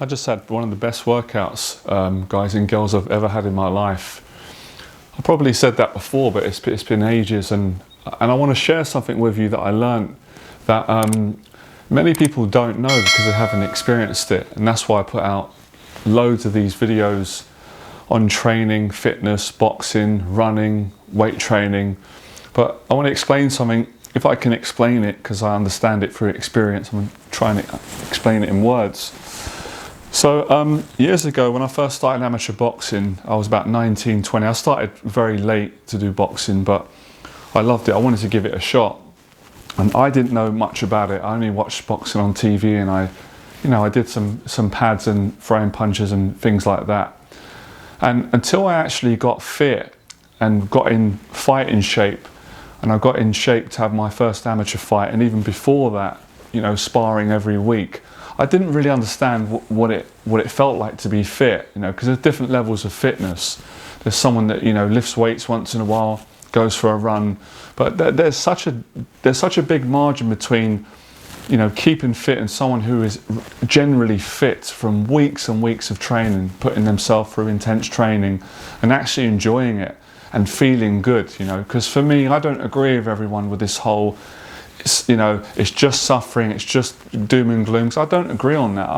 I just had one of the best workouts, guys and girls, I've ever had in my life. I probably said that before, but it's been ages, and I want to share something with you that I learned that many people don't know because they haven't experienced it, and that's why I put out loads of these videos on training, fitness, boxing, running, weight training. But I want to explain something, if I can explain it, because I understand it through experience. I'm trying to explain it in words. So years ago, when I first started amateur boxing, I was about 19, 20. I started very late to do boxing, but I loved it. I wanted to give it a shot. And I didn't know much about it. I only watched boxing on TV, and I did some pads and throwing punches and things like that. And until I actually got fit and got in fighting shape, and I got in shape to have my first amateur fight, and even before that, sparring every week, I didn't really understand what it felt like to be fit, because there's different levels of fitness. There's someone that lifts weights once in a while, goes for a run, but there's such a big margin between keeping fit and someone who is generally fit from weeks and weeks of training, putting themselves through intense training and actually enjoying it and feeling good. Because for me, I don't agree with everyone with this whole it's just suffering, it's just doom and gloom. So I don't agree on that.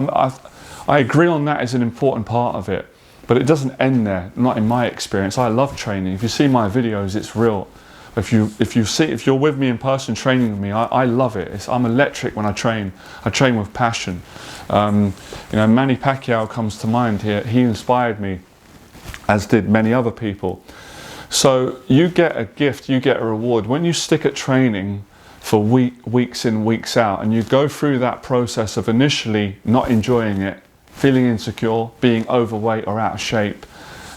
I agree on that as an important part of it, but it doesn't end there, not in my experience. I love training. If you see my videos, it's real. If you're with me in person training with me, I love it. I'm electric when I train. I train with passion. Manny Pacquiao comes to mind here. He inspired me, as did many other people. So you get a gift, you get a reward when you stick at training for weeks in, weeks out, and you go through that process of initially not enjoying it, feeling insecure, being overweight or out of shape,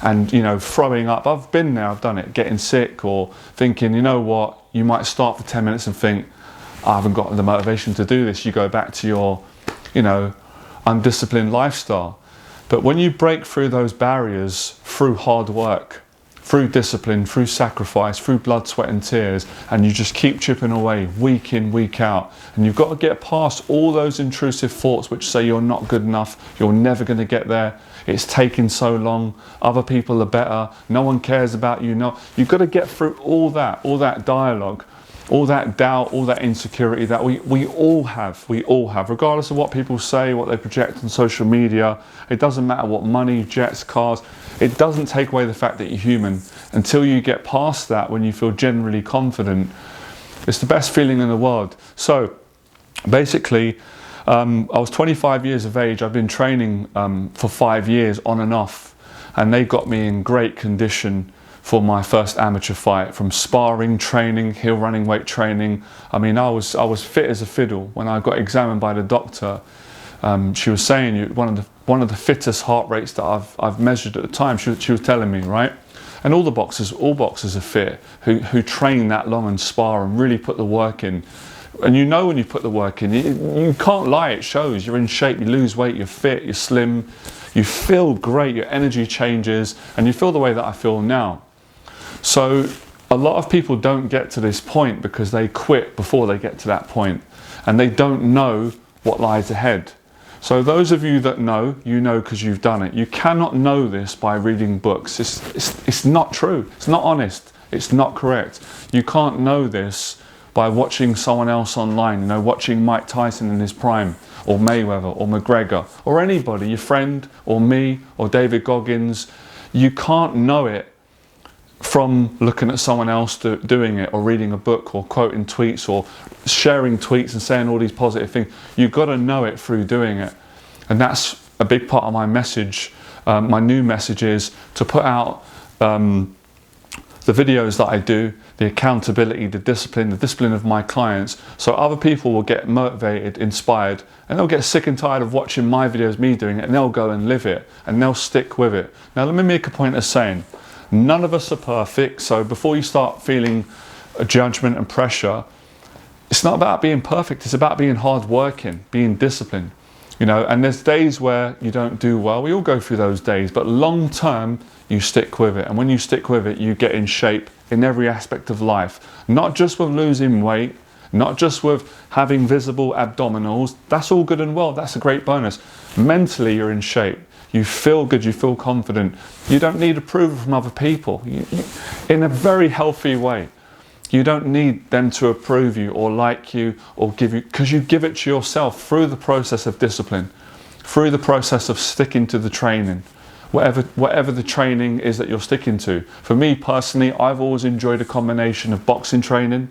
and throwing up. I've been there, I've done it, getting sick, or thinking, you might start for 10 minutes and think, I haven't got the motivation to do this. You go back to your undisciplined lifestyle. But when you break through those barriers through hard work, through discipline, through sacrifice, through blood, sweat and tears, and you just keep chipping away week in, week out, and you've got to get past all those intrusive thoughts which say you're not good enough, you're never going to get there, it's taking so long, other people are better, no one cares about you. No, you've got to get through all that dialogue, all that doubt, all that insecurity that we all have, regardless of what people say, what they project on social media. It doesn't matter what money, jets, cars, it doesn't take away the fact that you're human. Until you get past that, when you feel generally confident, it's the best feeling in the world. So basically, I was 25 years of age. I've been training for 5 years on and off, and they got me in great condition for my first amateur fight, from sparring, training, hill running, weight training. I mean, I was fit as a fiddle. When I got examined by the doctor, she was saying one of the fittest heart rates that I've measured at the time. She was telling me, right? And all boxers are fit who train that long and spar and really put the work in. And when you put the work in, you can't lie, it shows. You're in shape, you lose weight, you're fit, you're slim, you feel great, your energy changes, and you feel the way that I feel now. So a lot of people don't get to this point because they quit before they get to that point, and they don't know what lies ahead. So those of you that know, because you've done it. You cannot know this by reading books. It's not true. It's not honest. It's not correct. You can't know this by watching someone else online, watching Mike Tyson in his prime, or Mayweather, or McGregor, or anybody, your friend, or me, or David Goggins. You can't know it from looking at someone else doing it, or reading a book, or quoting tweets, or sharing tweets and saying all these positive things. You've got to know it through doing it. And that's a big part of my message. My new message is to put out the videos that I do, the accountability, the discipline of my clients, so other people will get motivated, inspired, and they'll get sick and tired of watching my videos, me doing it, and they'll go and live it, and they'll stick with it. Now let me make a point of saying, none of us are perfect, so before you start feeling a judgment and pressure, it's not about being perfect, it's about being hard-working, being disciplined. And there's days where you don't do well, we all go through those days, but long term, you stick with it. And when you stick with it, you get in shape in every aspect of life, not just with losing weight not just with having visible abdominals. That's all good and well, that's a great bonus. Mentally, you're in shape. You feel good, you feel confident. You don't need approval from other people, in a very healthy way. You don't need them to approve you or like you or give you, because you give it to yourself through the process of discipline, through the process of sticking to the training, whatever the training is that you're sticking to. For me personally, I've always enjoyed a combination of boxing training,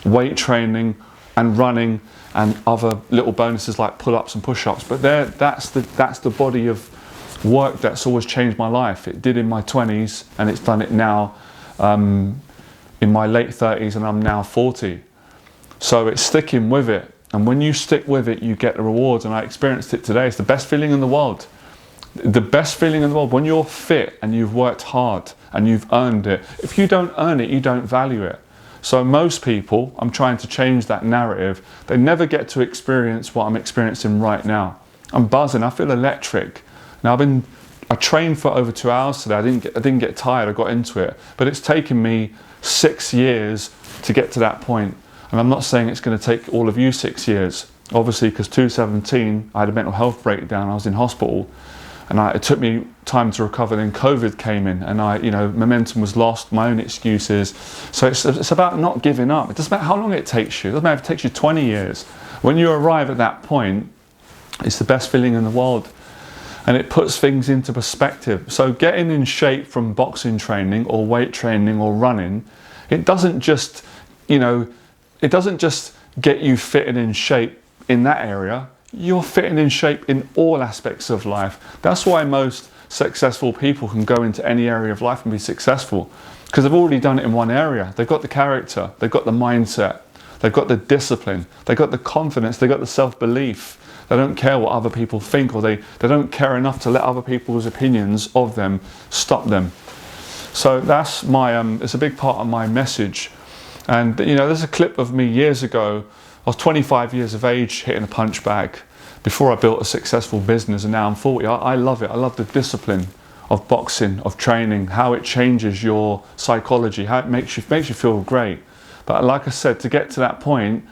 weight training, and running, and other little bonuses like pull-ups and push-ups. But that's the body of work that's always changed my life. It did in my 20s, and it's done it now in my late 30s, and I'm now 40. So it's sticking with it. And when you stick with it, you get the rewards. And I experienced it today. It's the best feeling in the world. The best feeling in the world, when you're fit and you've worked hard and you've earned it. If you don't earn it, you don't value it. So most people, I'm trying to change that narrative. They never get to experience what I'm experiencing right now. I'm buzzing, I feel electric. Now I trained for over 2 hours today. I didn't get tired, I got into it. But it's taken me 6 years to get to that point. And I'm not saying it's going to take all of you 6 years. Obviously, because 2017, I had a mental health breakdown. I was in hospital, and it took me time to recover. Then COVID came in, and momentum was lost, my own excuses. So it's about not giving up. It doesn't matter how long it takes you. It doesn't matter if it takes you 20 years. When you arrive at that point, it's the best feeling in the world. And it puts things into perspective. So getting in shape from boxing training or weight training or running, it doesn't just get you fit and in shape in that area. You're fitting in shape in all aspects of life. That's why most successful people can go into any area of life and be successful, because they've already done it in one area. They've got the character, they've got the mindset, they've got the discipline, they've got the confidence, they've got the self-belief. They don't care what other people think, or they don't care enough to let other people's opinions of them stop them. So that's it's a big part of my message. And there's a clip of me years ago. I was 25 years of age, hitting a punch bag before I built a successful business, and now I'm 40. I love it. I love the discipline of boxing, of training, how it changes your psychology, how it makes you feel great. But like I said, to get to that point,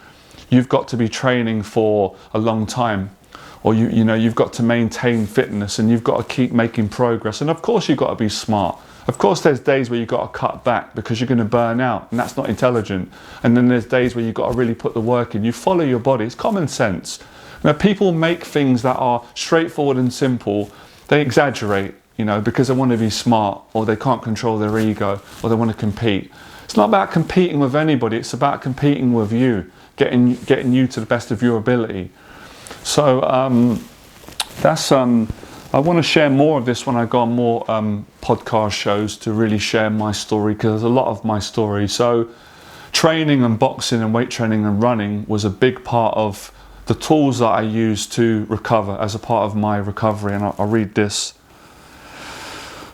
you've got to be training for a long time, or you've got to maintain fitness, and you've got to keep making progress. And of course you've got to be smart. Of course there's days where you've got to cut back because you're going to burn out, and that's not intelligent. And then there's days where you've got to really put the work in. You follow your body. It's common sense. People make things that are straightforward and simple, they exaggerate, because they want to be smart, or they can't control their ego, or they want to compete. It's not about competing with anybody. It's about competing with you, getting you to the best of your ability. So I want to share more of this when I go on more podcast shows, to really share my story, because there's a lot of my story. So training and boxing and weight training and running was a big part of the tools that I used to recover, as a part of my recovery. And I'll read this.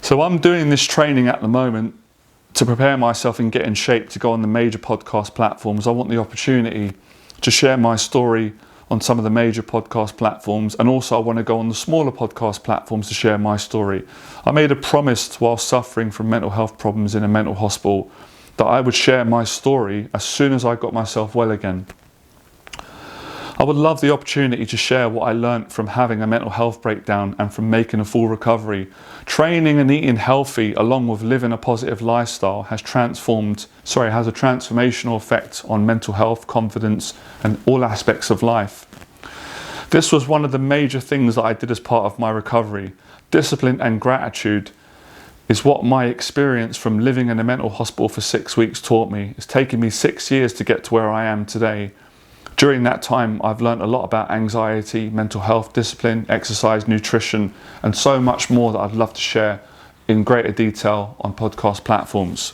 So I'm doing this training at the moment to prepare myself and get in shape to go on the major podcast platforms. I want the opportunity to share my story on some of the major podcast platforms, and also I want to go on the smaller podcast platforms to share my story. I made a promise while suffering from mental health problems in a mental hospital that I would share my story as soon as I got myself well again. I would love the opportunity to share what I learned from having a mental health breakdown and from making a full recovery. Training and eating healthy, along with living a positive lifestyle, has a transformational effect on mental health, confidence, and all aspects of life. This was one of the major things that I did as part of my recovery. Discipline and gratitude is what my experience from living in a mental hospital for 6 weeks taught me. It's taken me 6 years to get to where I am today. During that time, I've learned a lot about anxiety, mental health, discipline, exercise, nutrition, and so much more that I'd love to share in greater detail on podcast platforms.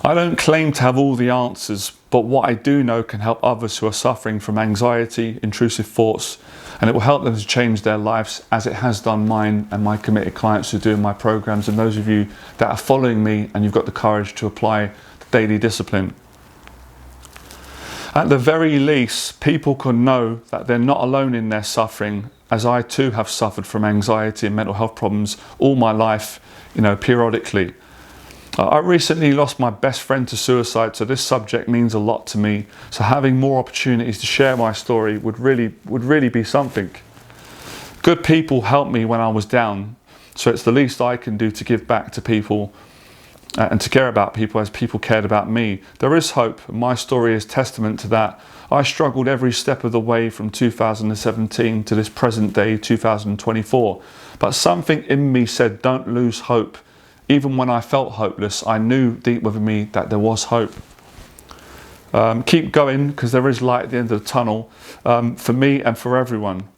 I don't claim to have all the answers, but what I do know can help others who are suffering from anxiety, intrusive thoughts, and it will help them to change their lives, as it has done mine and my committed clients who are doing my programs, and those of you that are following me and you've got the courage to apply the daily discipline. At the very least, people can know that they're not alone in their suffering, as I too have suffered from anxiety and mental health problems all my life, periodically. I recently lost my best friend to suicide, so this subject means a lot to me. So having more opportunities to share my story would really be something. Good people helped me when I was down, so it's the least I can do to give back to people and to care about people as people cared about me. There is hope, and my story is testament to that. I struggled every step of the way from 2017 to this present day, 2024. But something in me said, don't lose hope. Even when I felt hopeless, I knew deep within me that there was hope. Keep going, because there is light at the end of the tunnel, for me and for everyone.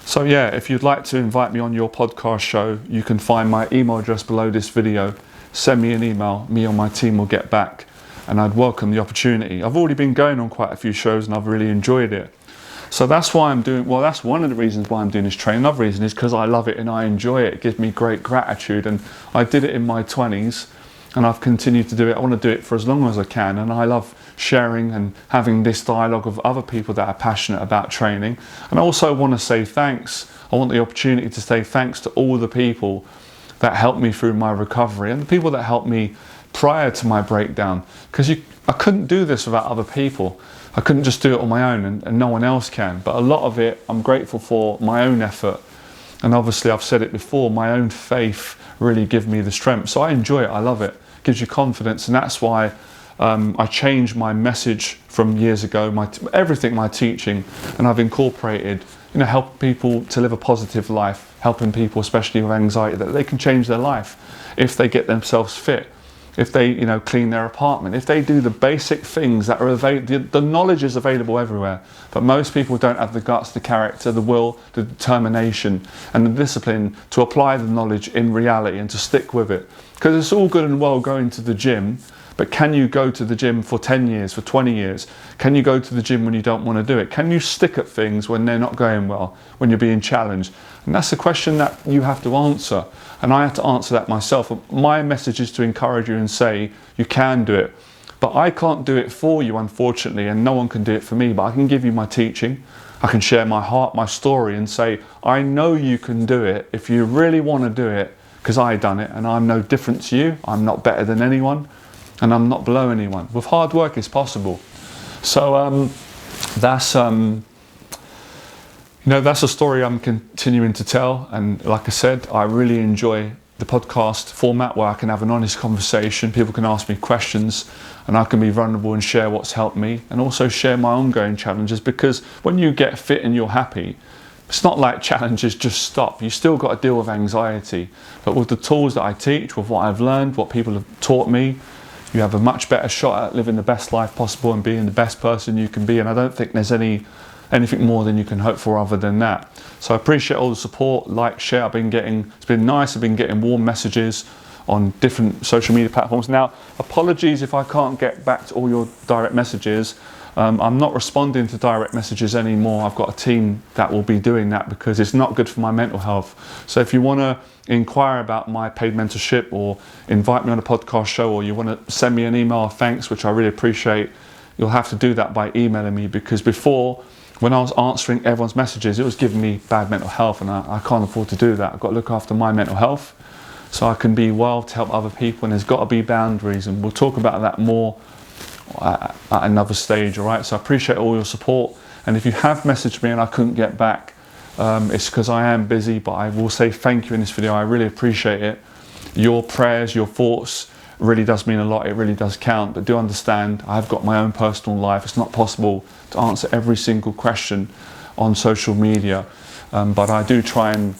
So yeah, if you'd like to invite me on your podcast show, you can find my email address below this video. Send me an email, me or my team will get back, and I'd welcome the opportunity. I've already been going on quite a few shows and I've really enjoyed it. So that's why I'm doing, well, that's one of the reasons why I'm doing this training. Another reason is because I love it and I enjoy it. It gives me great gratitude, and I did it in my 20s and I've continued to do it. I want to do it for as long as I can, and I love sharing and having this dialogue with other people that are passionate about training. And I also want to say thanks. I want the opportunity to say thanks to all the people that helped me through my recovery and the people that helped me prior to my breakdown, because I couldn't do this without other people. I couldn't just do it on my own, and no one else can. But a lot of it I'm grateful for my own effort, and obviously I've said it before, my own faith really give me the strength. So I enjoy it, I love it. It gives you confidence, and that's why I changed my message from years ago, everything, my teaching, and I've incorporated, help people to live a positive life, helping people especially with anxiety, that they can change their life if they get themselves fit, if they clean their apartment, if they do the basic things that are available. The knowledge is available everywhere, but most people don't have the guts, the character, the will, the determination and the discipline to apply the knowledge in reality and to stick with it. Because it's all good and well going to the gym, but can you go to the gym for 10 years, for 20 years? Can you go to the gym when you don't want to do it? Can you stick at things when they're not going well, when you're being challenged? And that's a question that you have to answer. And I have to answer that myself. My message is to encourage you and say, you can do it. But I can't do it for you, unfortunately, and no one can do it for me. But I can give you my teaching. I can share my heart, my story, and say, I know you can do it if you really want to do it, because I've done it, and I'm no different to you. I'm not better than anyone, and I'm not below anyone. With hard work, it's possible. So that's a story I'm continuing to tell. And like I said, I really enjoy the podcast format where I can have an honest conversation. People can ask me questions and I can be vulnerable and share what's helped me, and also share my ongoing challenges, because when you get fit and you're happy, it's not like challenges just stop. You still got to deal with anxiety. But with the tools that I teach, with what I've learned, what people have taught me, you have a much better shot at living the best life possible and being the best person you can be. And I don't think there's anything more than you can hope for other than that. So I appreciate all the support, like, share. It's been nice. I've been getting warm messages on different social media platforms. Now, apologies if I can't get back to all your direct messages. I'm not responding to direct messages anymore. I've got a team that will be doing that because it's not good for my mental health. So if you want to inquire about my paid mentorship or invite me on a podcast show, or you want to send me an email of thanks, which I really appreciate, you'll have to do that by emailing me, because before, when I was answering everyone's messages, it was giving me bad mental health, and I can't afford to do that. I've got to look after my mental health so I can be well to help other people, and there's got to be boundaries, and we'll talk about that more at another stage. All right, so I appreciate all your support, and if you have messaged me and I couldn't get back, it's because I am busy, but I will say thank you in this video. I really appreciate it. Your prayers, your thoughts really does mean a lot. It really does count. But do understand, I've got my own personal life. It's not possible to answer every single question on social media, but I do try and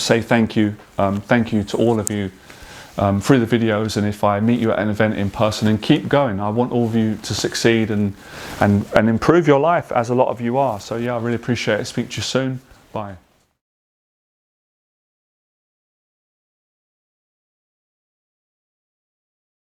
say thank you to all of you through the videos, and if I meet you at an event in person, and keep going. I want all of you to succeed and improve your life, as a lot of you are. So yeah, I really appreciate it. Speak to you soon. Bye.